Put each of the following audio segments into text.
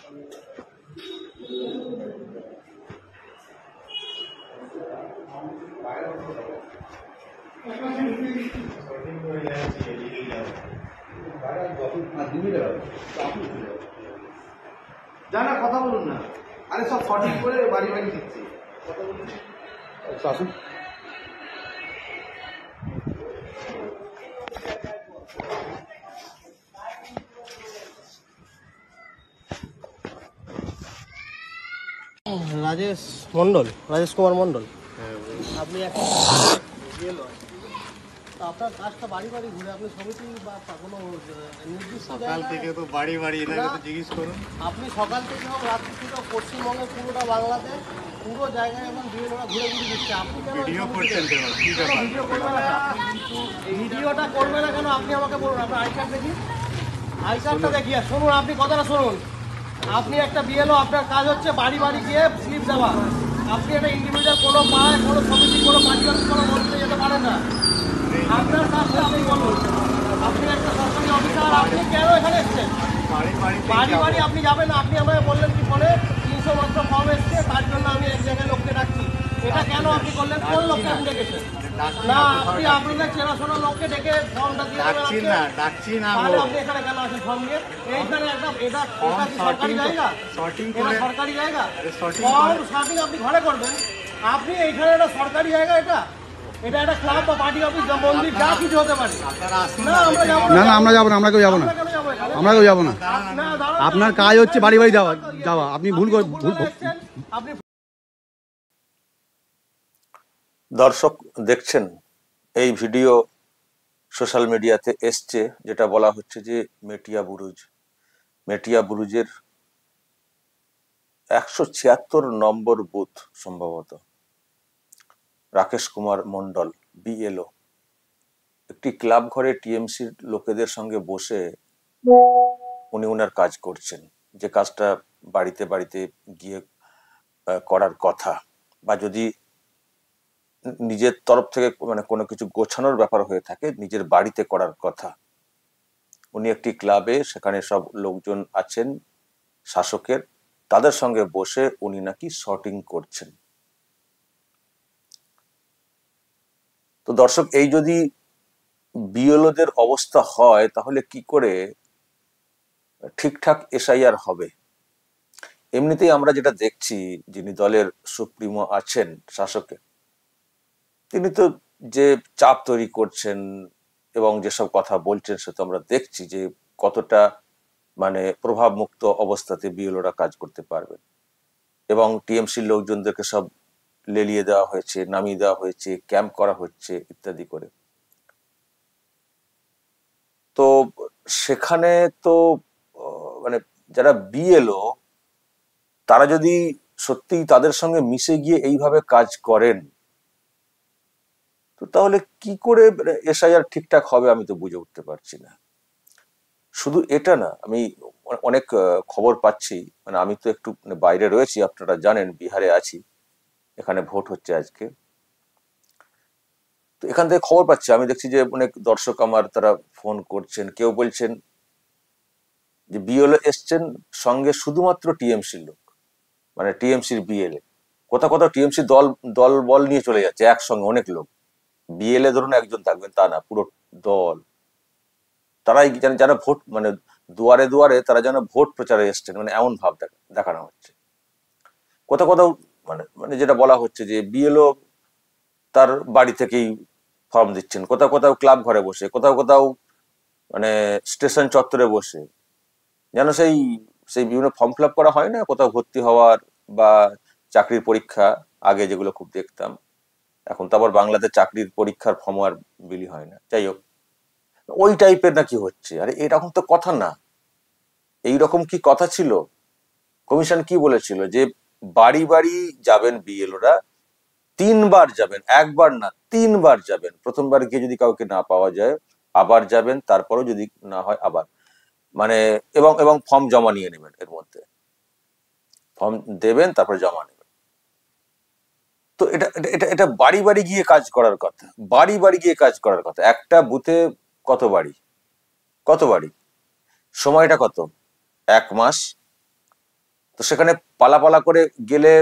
জানা কথা বলুন না, আরে সব সঠিক করে বাড়ি বাড়ি দিচ্ছি কথা বলুন। আসুন রাজেশ মন্ডল, রাজেশ কুমার মন্ডল। আপনি আপনার কাজটা বাড়ি বাড়ি ঘুরে আপনি সমিতি বা কোনো নির্দিষ্ট সকাল থেকে তো বাড়ি বাড়ি এনাকে জিজ্ঞেস করুন। আপনি সকাল থেকে হোক রাত্রি থেকে হোক পশ্চিমবঙ্গের পুরোটা বাংলাতে পুরো জায়গায় এবং বিএলওরা ঘুরে ঘুরে দিচ্ছে। আপনি কেন ভিডিও করছেন? ভিডিও করবে না, ভিডিওটা করবে না কেন? আপনি আমাকে বলুন। আপনার আই কার্ড দেখি, আই কার্ডটা দেখি। আর শুনুন, আপনি কথাটা শুনুন। আপনি একটা বিএলও, আপনার কাজ হচ্ছে বাড়ি বাড়ি গিয়ে স্লিপ দেওয়া। আপনি একটা ইন্ডিভিজুয়াল কোনো পাড়ায় কোনো সমিতি কোনো পার্টি অফিস কোনো বলতে যেতে পারেন না। আপনার কাজটা আপনি বলুন। আপনি একটা সরকারি অফিসার, আপনি কেন এখানে এসছেন? বাড়ি বাড়ি আপনি যাবেন না। আপনি আমাকে বললেন কি ফোনে 300 মাত্র ফর্ম এসছে, তার জন্য আমি এক জায়গায় লোককে ডাকছি। এটা কেন আপনি করলেন? কোন লোককে আপনি ডেকেছেন? না, আপনি আপনাদের চেনাশোনা লোককে ডেকে ফর্মটা দিয়ে ডাকছি না। তাহলে আপনি এখানে কেন আসেন ফর্ম নিয়ে? এইখানে একটা এটা সরকারি জায়গা, এটা সরকারি জায়গা। ফর্ম শর্টিং আপনি ঘরে করবেন। আপনি এইখানে একটা সরকারি জায়গা, এটা এটা একটা ক্লাব বা পার্টি অফিস বা মন্দির যা কিছু হতে পারে। না আমরা যাবো না, আমরা যাবো না, আমরা কেউ যাবো না, আমরা কেউ যাবো না। আপনার কাজ হচ্ছে বাড়ি বাড়ি যাওয়া। আপনি ভুল আপনি। দর্শক দেখছেন এই ভিডিও সোশ্যাল মিডিয়াতে এসছে, যেটা বলা হচ্ছে যে মেটিয়া বুরুজের 176 নম্বর বুথ সম্ভবত রাকেশ কুমার মন্ডল বিএলও একটি ক্লাব ঘরে টিএমসির লোকেদের সঙ্গে বসে উনি ওনার কাজ করছেন, যে কাজটা বাড়িতে বাড়িতে গিয়ে করার কথা, বা যদি নিজের তরফ থেকে মানে কোনো কিছু গোছানোর ব্যাপার হয়ে থাকে নিজের বাড়িতে করার কথা। উনি একটি ক্লাবে, সেখানে সব লোকজন আছেন শাসকের, তাদের সঙ্গে বসে উনি নাকি শর্টিং করছেন। তো দর্শক, এই যদি বিএলওদের অবস্থা হয় তাহলে কি করে ঠিকঠাক এসআইআর হবে? এমনিতেই আমরা যেটা দেখছি, যিনি দলের সুপ্রিমো আছেন শাসকের, তিনি তো যে চাপ তৈরি করছেন এবং যেসব কথা বলছেন সে তো আমরা দেখছি যে কতটা মানে প্রভাব মুক্ত অবস্থাতে বিএলওরা কাজ করতে পারবেন। এবং টিএমসির লোকজনদেরকে সব লেলিয়ে দেওয়া হয়েছে, নামিয়ে দেওয়া হয়েছে, ক্যাম্প করা হচ্ছে ইত্যাদি করে। তো সেখানে তো মানে যারা বিএলও তারা যদি সত্যি তাদের সঙ্গে মিশে গিয়ে এইভাবে কাজ করেন, তো তাহলে কি করে এসআইআর ঠিকঠাক হবে আমি তো বুঝে উঠতে পারছি না। শুধু এটা না, আমি অনেক খবর পাচ্ছি, মানে আমি তো একটু বাইরে রয়েছি, আপনারা জানেন বিহারে আছি, এখানে ভোট হচ্ছে আজকে। তো এখান থেকে খবর পাচ্ছি, আমি দেখছি যে অনেক দর্শক আমার তারা ফোন করছেন, কেউ বলছেন যে বিএলও এসছেন সঙ্গে শুধুমাত্র টিএমসির লোক, মানে টিএমসির বিএলএ। কোথাও কোথাও টিএমসি দল বল নিয়ে চলে যাচ্ছে একসঙ্গে অনেক লোক। বিএলএ ধরুন একজন থাকবেন তা না, পুরো দল। তারাই যারা ভোট মানে দুয়ারে দুয়ারে তারা যেন ভোট প্রচারে এসছেন, মানে এমন ভাব দেখানো হচ্ছে। কোথাও কোথাও মানে মানে যেটা বলা হচ্ছে যে বিএলও তার বাড়ি থেকেই ফর্ম দিচ্ছেন, কোথাও কোথাও ক্লাব ঘরে বসে, কোথাও কোথাও মানে স্টেশন চত্বরে বসে, যেন সেই সেই বিভিন্ন ফর্ম ফিল আপ করা হয় না কোথাও ভর্তি হওয়ার বা চাকরির পরীক্ষা, আগে যেগুলো খুব দেখতাম, এখন তো আবার বাংলাতে চাকরির পরীক্ষার ফর্ম আর বিলি হয় না। যাই হোক, ওই টাইপের নাকি হচ্ছে। আরে এরকম তো কথা না, এইরকম কি কথা ছিল? কমিশন কি বলেছিল যে বাড়ি বাড়ি যাবেন বিএলওরা, 3বার যাবেন, একবার না 3বার যাবেন। প্রথমবার গিয়ে যদি কাউকে না পাওয়া যায় আবার যাবেন, তারপরও যদি না হয় আবার, মানে এবং এবং ফর্ম জমা নিয়ে নেবেন, এর মধ্যে ফর্ম দেবেন তারপর জমা নেবেন। তো এটা এটা এটা বাড়ি বাড়ি গিয়ে কাজ করার কথা, বাড়ি বাড়ি গিয়ে কাজ করার কথা। একটা বুথে কত বাড়ি, সময়টা কত? 1 মাস। তো সেখানে পালা করে গেলে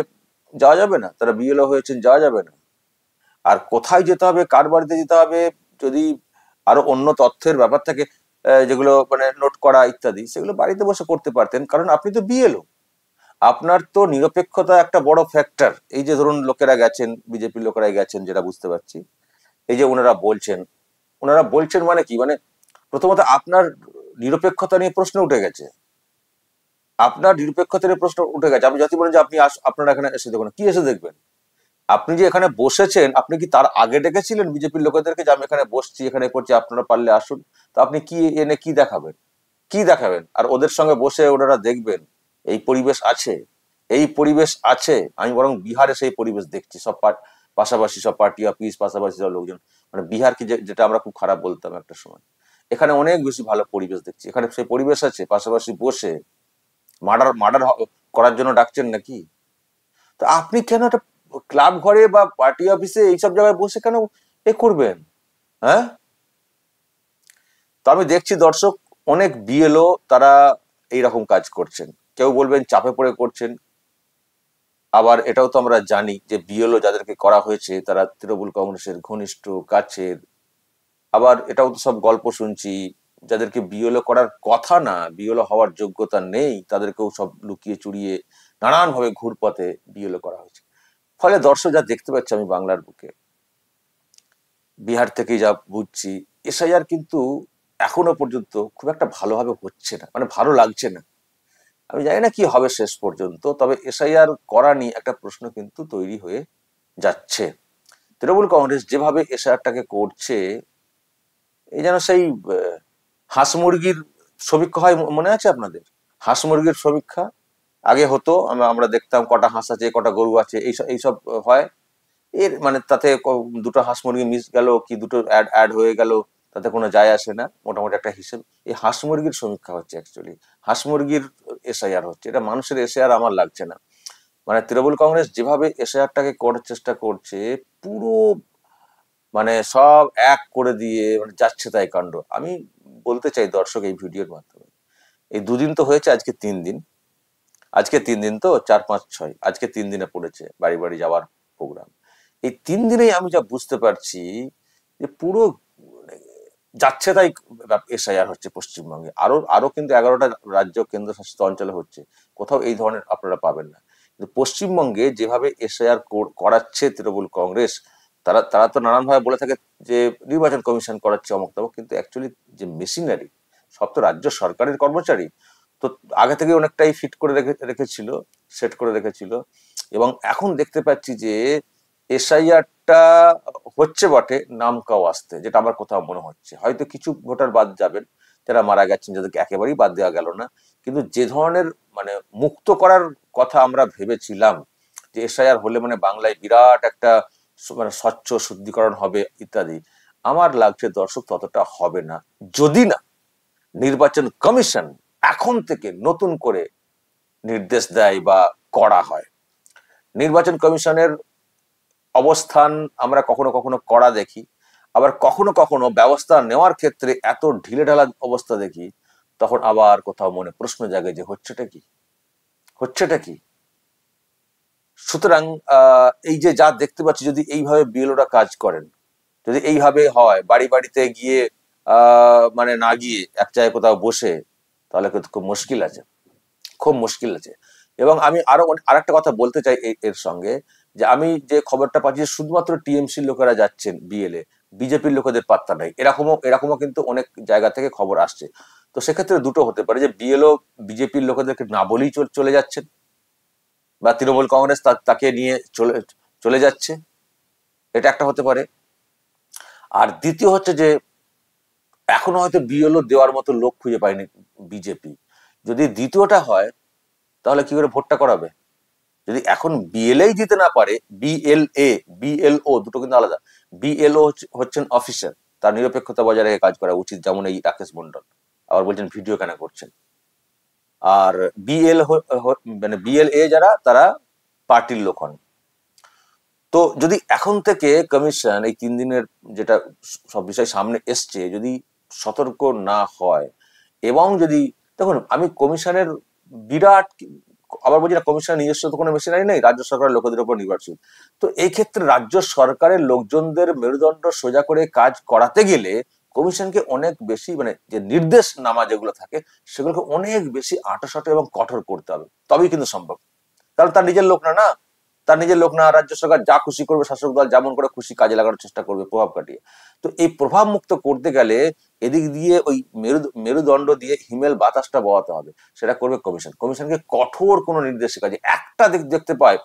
যাওয়া যাবে না, তারা বিএলও হয়েছেন, যাওয়া যাবে না। আর কোথায় যেতে হবে, কার বাড়িতে যেতে হবে, যদি আরো অন্য তথ্যের ব্যাপার থাকে যেগুলো মানে নোট করা ইত্যাদি, সেগুলো বাড়িতে বসে করতে পারতেন, কারণ আপনি তো বিএলও। আপনার তো নিরপেক্ষতা একটা বড় ফ্যাক্টর। এই যে ধরুন লোকেরা গেছেন, বিজেপির লোকেরা গেছেন, যেটা বুঝতে পারছি, এই যে ওনারা বলছেন মানে কি, মানে প্রথমত আপনার নিরপেক্ষতা নিয়ে প্রশ্ন উঠে গেছে। আপনার নিরপেক্ষতা নিয়ে প্রশ্ন উঠে গেছে। আপনি যদি বলেন যে আপনি আপনারা এখানে এসে দেখুন, কি এসে দেখবেন? আপনি যে এখানে বসেছেন, আপনি কি তার আগে ডেকেছিলেন বিজেপির লোকেদেরকে যে আমি এখানে বসছি, এখানে করছি, আপনারা পারলে আসুন? তো আপনি কি এনে কি দেখাবেন? কি দেখাবেন? আর ওদের সঙ্গে বসে ওনারা দেখবেন এই পরিবেশ আছে, এই পরিবেশ আছে। আমি বরং বিহারে সেই পরিবেশ দেখছি, সব পাশাপাশি সব পার্টি অফিস, পাশাপাশি সব লোকজন। মানে বিহারকে যেটা আমরা খুব খারাপ বলতাম একটা সময়, এখানে অনেক বেশি ভালো পরিবেশ দেখছি। এখানে সেই পরিবেশ আছে, পাশাপাশি বসে মার্ডার মার্ডার করার জন্য ডাকছেন নাকি? তো আপনি কেন একটা ক্লাব ঘরে বা পার্টি অফিসে এইসব জায়গায় বসে কেন করবেন? হ্যাঁ, তো আমি দেখছি দর্শক, অনেক বিএলও তারা এইরকম কাজ করছেন। কেউ বলবেন চাপে পড়ে করছেন, আবার এটাও তো আমরা জানি যে বিএলও যাদেরকে করা হয়েছে তারা তৃণমূল কংগ্রেসের ঘনিষ্ঠ, কাছের। আবার এটাও তো সব গল্প শুনছি, যাদেরকে বিএলও করার কথা না, বিএলও হওয়ার যোগ্যতা নেই, তাদেরকেও সব লুকিয়ে চুরিয়ে নানান ভাবে ঘুরপথে বিএলও করা হয়েছে। ফলে দর্শক যা দেখতে পাচ্ছে আমি বাংলার বুকে, বিহার থেকে যা বুঝছি, এসআইআর কিন্তু এখনো পর্যন্ত খুব একটা ভালোভাবে হচ্ছে না, মানে ভালো লাগছে না। আমি জানি না কি হবে শেষ পর্যন্ত, তবে এসআইআর করা নিয়ে একটা প্রশ্ন কিন্তু তৈরি হয়ে যাচ্ছে। তৃণমূল কংগ্রেস যেভাবে এসআইআরটাকে করছে, এই যেন সেই হাঁস মুরগির সমীক্ষা হয়, মনে আছে আপনাদের? হাঁস মুরগির সমীক্ষা আগে হতো, আমরা দেখতাম কটা হাঁস আছে, কটা গরু আছে, এইসব এইসব হয়। এর মানে তাতে দুটো হাঁস মুরগি মিস গেল কি দুটো অ্যাড অ্যাড হয়ে গেল, তাতে কোনো যায় আসে না, মোটামুটি একটা হিসেব। এই হাঁস মুরগির সমীক্ষা হচ্ছে, অ্যাকচুয়ালি হাঁস মুরগির এসআইআর হচ্ছে। এটা মানুষের এসআইআর আমার লাগছে না। মানে তৃণমূল কংগ্রেস যেভাবে এসআইআরটাকে করার চেষ্টা করছে, পুরো মানে সব এক করে দিয়ে মানে যাচ্ছে তাই কাণ্ড। আমি বলতে চাই দর্শক এই ভিডিওর মাধ্যমে, এই দুদিন তো হয়েছে, আজকে 3 দিন, আজকে 3 দিন তো 4, 5, 6, আজকে 3 দিনে পড়েছে বাড়ি বাড়ি যাওয়ার প্রোগ্রাম। এই 3 দিনেই আমি যা বুঝতে পারছি যে পুরো মানে যাচ্ছে তাই এসআইআর হচ্ছে পশ্চিমবঙ্গে। আরো আরো কিন্তু 11টা রাজ্য কেন্দ্রশাসিত অঞ্চলে হচ্ছে, কোথাও এই ধরনের আপনারা পাবেন না। কিন্তু পশ্চিমবঙ্গে যেভাবে এসআইআর করাচ্ছে তৃণমূল কংগ্রেস, তারা তারা তো নানান ভাবে বলে থাকে যে নির্বাচন কমিশন করাচ্ছে অমুক তমুক, কিন্তু অ্যাকচুয়ালি যে মেশিনারি, সব তো রাজ্য সরকারের কর্মচারী। তো আগে থেকে অনেকটাই ফিট করে রেখেছিল, সেট করে রেখেছিল। এবং এখন দেখতে পাচ্ছি যে এসআইআরটা হচ্ছে বটে নাম কাও আসতে, যেটা আমার কোথাও মনে হচ্ছে হয়তো কিছু ভোটার বাদ যাবেন যারা মারা গেছেন, যাদেরকে একেবারেই বাদ দেওয়া গেল না। কিন্তু যে ধরনের মানে মুক্ত করার কথা আমরা ভেবেছিলাম, যে এসআইআর হলে মানে বাংলায় বিরাট একটা মানে স্বচ্ছ শুদ্ধিকরণ হবে ইত্যাদি, আমার লাগছে দর্শক ততটা হবে না, যদি না নির্বাচন কমিশন এখন থেকে নতুন করে নির্দেশ দেয় বা করা হয়। নির্বাচন কমিশনের অবস্থান আমরা কখনো কখনো কড়া দেখি, আবার কখনো কখনো ব্যবস্থা নেওয়ার ক্ষেত্রে এত ঢিলেঢালা অবস্থা দেখি, তখন আবার কোথাও মনে প্রশ্ন জাগে যে হচ্ছেটা কি, হচ্ছেটা কি। সুতরাং এই যে যা দেখতে পাচ্ছি, যদি এইভাবে বিএলওরা কাজ করেন, যদি এইভাবে হয় বাড়ি বাড়িতে গিয়ে মানে না গিয়ে এক জায়গায় কোথাও বসে, তাহলে কিন্তু খুব মুশকিল আছে, খুব মুশকিল আছে। এবং আমি আরো আরেকটা কথা বলতে চাই এর সঙ্গে, যে আমি যে খবরটা পাচ্ছি শুধুমাত্র টিএমসির লোকেরা যাচ্ছেন বিএলএ, বিজেপির লোকেদের পাত্তা নাই, এরকমও কিন্তু অনেক জায়গা থেকে খবর আসছে। তো সেক্ষেত্রে দুটো হতে পারে, যে বিএলও বিজেপির লোকেদেরকে না বলেই চলে যাচ্ছেন, বা তৃণমূল কংগ্রেস তাকে নিয়ে চলে যাচ্ছে, এটা একটা হতে পারে। আর দ্বিতীয় হচ্ছে যে এখনো হয়তো বিএলও দেওয়ার মতো লোক খুঁজে পায়নি বিজেপি। যদি দ্বিতীয়টা হয়, তাহলে কি করে ভোটটা করাবে? যদি এখন বিএলএই দিতে না পারে, বিএলএ বিএলও দুটো কিন্তু আলাদা। বিএলও হচ্ছেন অফিসার, তার নিরপেক্ষতা বজায় রেখে কাজ করা উচিত, যেমন এই রাকেশ মন্ডল। আবার বলছেন ভিডিও কেন করছেন। আর মানে বিএলএ যারা, তারা পার্টির লোক হন। তো যদি এখন থেকে কমিশন এই 3 দিনের যেটা সব বিষয় সামনে এসছে, যদি সতর্ক না হয়, এবং যদি দেখুন, আমি কমিশনের বিরাট আবার বলছি না কমিশনের নিজস্ব তো কোনো মেশিনারি নেই, রাজ্য সরকারের লোকেদের উপর নির্ভরশীল। তো এই ক্ষেত্রে রাজ্য সরকারের লোকজনদের মেরুদণ্ড সোজা করে কাজ করাতে গেলে কমিশনকে অনেক বেশি মানে যে নির্দেশনামা যেগুলো থাকে সেগুলোকে অনেক বেশি আঁটোসাঁটো এবং কঠোর করতে হবে, তবেই কিন্তু সম্ভব। কারণ তার নিজের লোক না, না তার নিজের লোক না, রাজ্য সরকার যা খুশি করবে, শাসক দল যেমন করে খুশি কাজে লাগানোর চেষ্টা করবে প্রভাব কাটিয়ে। তো এই প্রভাব মুক্ত করতে গেলে এদিক দিয়ে ওই মেরুদণ্ড দিয়ে হিমেল বাতাসটা বওয়াতে হবে, সেটা করবে কমিশন। কমিশনকে কঠোর কোনো নির্দেশিকা যে একটা দিক দেখতে পায়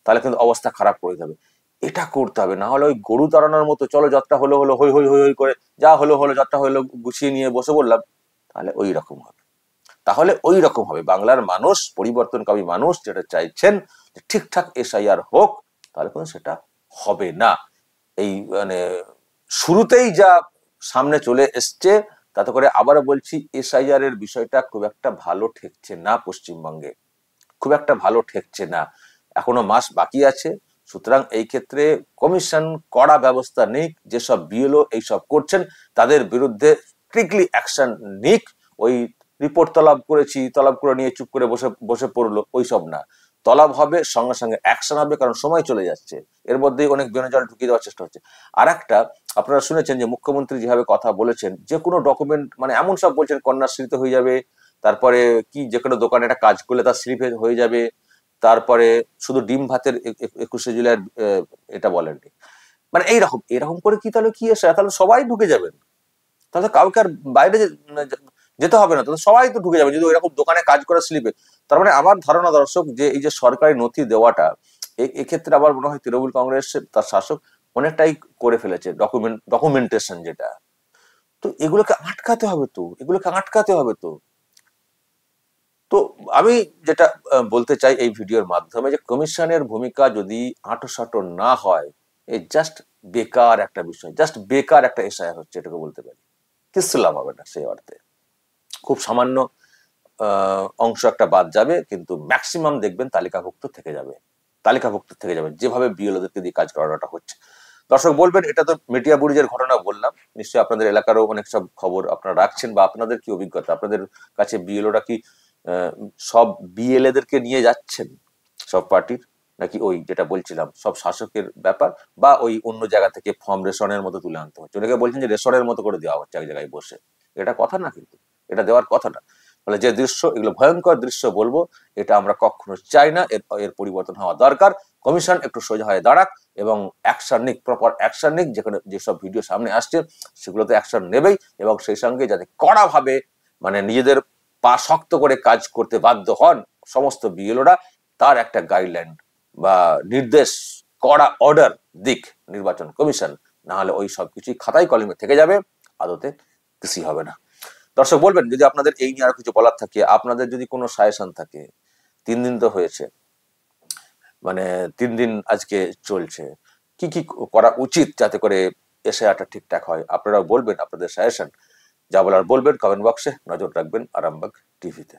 তাহলে কিন্তু অবস্থা খারাপ করে যাবে, এটা করতে হবে। না হলে ওই গরু তাড়ানোর মতো চলো যতটা হলো হলো হই হই হই হই করে যা হলো হলো যতটা হলো গুছিয়ে নিয়ে বসে বললাম, তাহলে ওই রকম হবে। তাহলে ওই রকম হবে। বাংলার মানুষ, পরিবর্তনকামী মানুষ যেটা চাইছেন যে ঠিকঠাক এসআইআর হোক, তাহলে কিন্তু সেটা হবে না। এই মানে শুরুতেই যা সামনে চলে এসছে তাতে করে আবারও বলছি এসআইআর এর বিষয়টা খুব একটা ভালো ঠেকছে না পশ্চিমবঙ্গে, খুব একটা ভালো ঠেকছে না। এখনো মাস বাকি আছে, সুতরাং এই ক্ষেত্রে কমিশন কড়া ব্যবস্থা নিক, যেসব বিএলও এইসব করছেন তাদের বিরুদ্ধে স্ট্রিক্টলি অ্যাকশন নিক। ওই রিপোর্ট তলব করেছি, তলব করে নিয়ে চুপ করে বসে বসে পড়লো, ওইসব না। তলব হবে, সঙ্গে সঙ্গে অ্যাকশন হবে, কারণ সময় চলে যাচ্ছে, এর মধ্যেই অনেক বেনজল ঢুকিয়ে দেওয়ার চেষ্টা হচ্ছে। আর একটা, আপনারা শুনেছেন যে মুখ্যমন্ত্রী যেভাবে কথা বলেছেন, যে কোনো ডকুমেন্ট মানে এমন সব বলছেন কন্যাশ্রীতে হয়ে যাবে, তারপরে কি যে কোনো দোকানে একটা কাজ করলে তার স্লিপে হয়ে যাবে, তারপরে শুধু ডিম ভাতের 21শে জুলাই এটা বলেননি। মানে এইরকম এরকম করে কি তাহলে কি এসে তাহলে সবাই ঢুকে যাবেন, তাহলে কাউকে আর বাইরে যেতে হবে না, তাহলে সবাই তো ঢুকে যাবে যদি ওইরকম দোকানে কাজ করে স্লিপে। তার মানে আমার ধারণা দর্শক যে এই যে সরকারি নথি দেওয়াটা, এক্ষেত্রে আবার মনে হয় তৃণমূল কংগ্রেস তার শাসক অনেকটাই করে ফেলেছে ডকুমেন্টেশন যেটা। তো এগুলোকে আটকাতে হবে তো, এগুলোকে আটকাতে হবে তো। তো আমি যেটা বলতে চাই এই ভিডিওর মাধ্যমে, যে কমিশনের ভূমিকা যদি আঁটোসাঁটো না হয়, এই জাস্ট বেকার একটা বিষয়, জাস্ট বেকার একটা এসআইআর হচ্ছে, এটাকে বলতে পারি। কিছু লাভ হবে না সেই অর্থে, খুব সামান্য অংশ একটা বাদ যাবে, কিন্তু ম্যাক্সিমাম দেখবেন তালিকাভুক্ত থেকে যাবে, তালিকাভুক্ত থেকে যাবে যেভাবে বিএলওদেরকে দিয়ে কাজ করানোটা হচ্ছে। দর্শক বলবেন, এটা তো মেটিয়া বুরুজের ঘটনা বললাম, নিশ্চয়ই আপনাদের এলাকারও অনেক সব খবর আপনারা রাখছেন, বা আপনাদের কি অভিজ্ঞতা, আপনাদের কাছে বিএলওরা কি সব বিএলএদেরকে নিয়ে যাচ্ছেন সব পার্টির, নাকি ওই যেটা বলছিলাম সব শাসকের ব্যাপার, বা ওই অন্য জায়গা থেকে ফর্ম রেশনের মতো তুলে আনতে হচ্ছে? অনেকে বলছেন যে রেশনের মতো করে দেওয়া হচ্ছে এক জায়গায় বসে, এটা কথা না, কিন্তু এটা দেওয়ার কথা না। ফলে যে দৃশ্য, এগুলো ভয়ঙ্কর দৃশ্য বলবো, এটা আমরা কখনো চাই না। এর পরিবর্তন হওয়া দরকার। কমিশন একটু সোজা হয়ে দাঁড়াক এবং অ্যাকশন নিক, প্রপার অ্যাকশন নিক। যেখানে যেসব ভিডিও সামনে আসছে সেগুলোতে অ্যাকশন নেবেই, এবং সেই সঙ্গে যাতে কড়াভাবে মানে নিজেদের পা শক্ত করে কাজ করতে বাধ্য হন সমস্ত বিএলওরা, তার একটা গাইডলাইন বা নির্দেশ, কড়া অর্ডার দিক নির্বাচন কমিশন। না হলে ওই সবকিছুই খাতায় কলমে থেকে যাবে, আদতে কিছুই হবে না। দর্শক বলবেন যদি আপনাদের এই নিয়ে আরো কিছু বলার থাকে, আপনাদের যদি কোনো সাজেশন থাকে। 3 দিন তো হয়েছে, মানে 3 দিন আজকে চলছে, কি কি করা উচিত যাতে করে এসআইআরটা ঠিকঠাক হয়, আপনারা বলবেন আপনাদের সাজেশন। যা বলার বলবেন কমেন্ট বক্সে, নজর রাখবেন আরামবাগ টিভিতে।